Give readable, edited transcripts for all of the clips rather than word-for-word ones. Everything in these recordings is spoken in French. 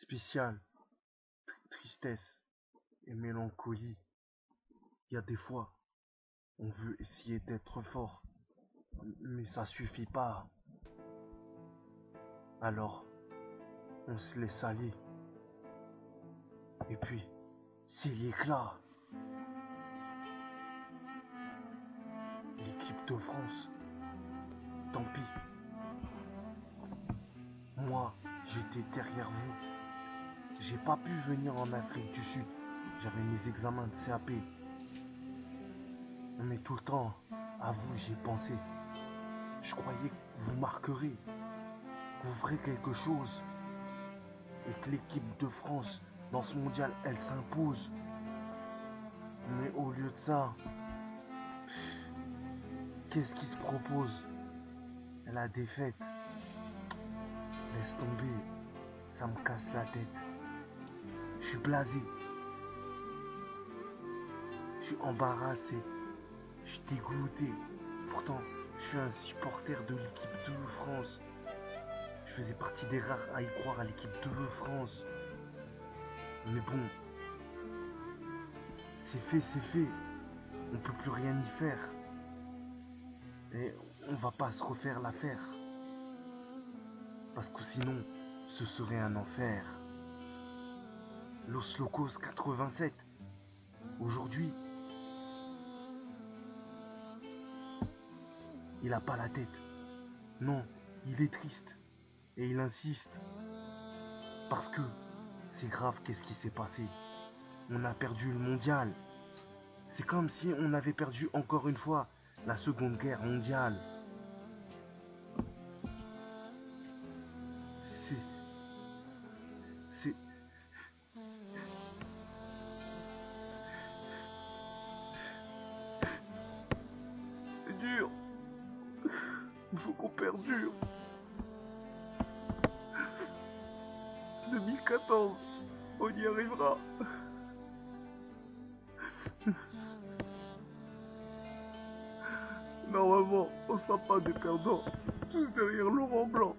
spécial, tristesse et mélancolie. Il y a des fois, on veut essayer d'être fort, mais ça suffit pas. Alors, on se laisse aller. Et puis, c'est l'éclat. L'équipe de France, tant pis. Moi, j'étais derrière vous. J'ai pas pu venir en Afrique du Sud. J'avais mes examens de CAP. Mais tout le temps, à vous, j'ai pensé. Je croyais que vous marquerez, que vous ferez quelque chose. Et que l'équipe de France, dans ce mondial, elle s'impose. Mais au lieu de ça, qu'est-ce qui se propose? La défaite. Laisse tomber, ça me casse la tête. Je suis blasé. Je suis embarrassé. Je suis dégoûté. Pourtant, je suis un supporter de l'équipe de France. Je faisais partie des rares à y croire à l'équipe de France. Mais bon, c'est fait. On peut plus rien y faire. Et on va pas se refaire l'affaire. Parce que sinon, ce serait un enfer. Los Locos 87. Aujourd'hui, il a pas la tête. Non, il est triste. Et il insiste. Parce que c'est grave, qu'est-ce qui s'est passé? On a perdu le mondial. C'est comme si on avait perdu encore une fois la Seconde Guerre mondiale. C'est dur. Il faut qu'on perdure. 2014, on y arrivera. Normalement, on sera pas des perdants. Tous derrière Laurent Blanc.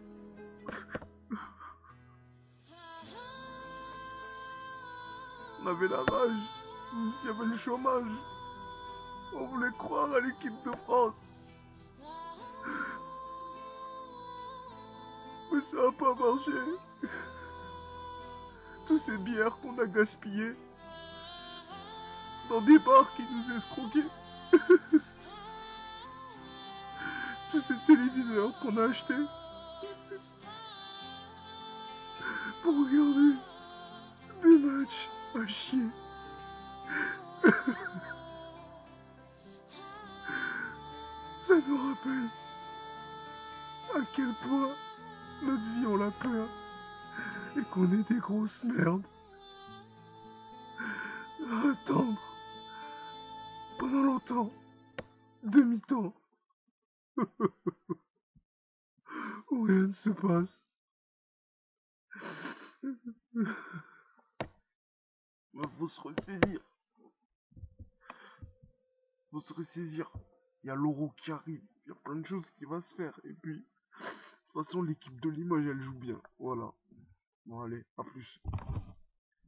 On avait la rage. Il y avait le chômage. On voulait croire à l'équipe de France. Mais ça n'a pas marché. Tous ces bières qu'on a gaspillées dans des bars qui nous escroquaient. Tous ces téléviseurs qu'on a achetés pour regarder des matchs à chier. Ça nous rappelle à quel point notre vie on l'a peur et qu'on est des grosses merdes. À attendre pendant longtemps, demi-temps, où rien ne se passe. Faut se ressaisir. Faut se ressaisir. Il y a l'Euro qui arrive. Il y a plein de choses qui vont se faire. Et puis, de toute façon, l'équipe de Limoges, elle joue bien. Voilà. Bon, allez, à plus.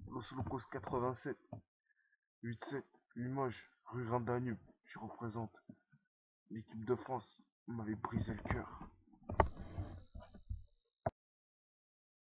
Los Locos 87. 8-7. Limoges. Rue Rhin-Danube. Je représente l'équipe de France. On m'avait brisé le cœur.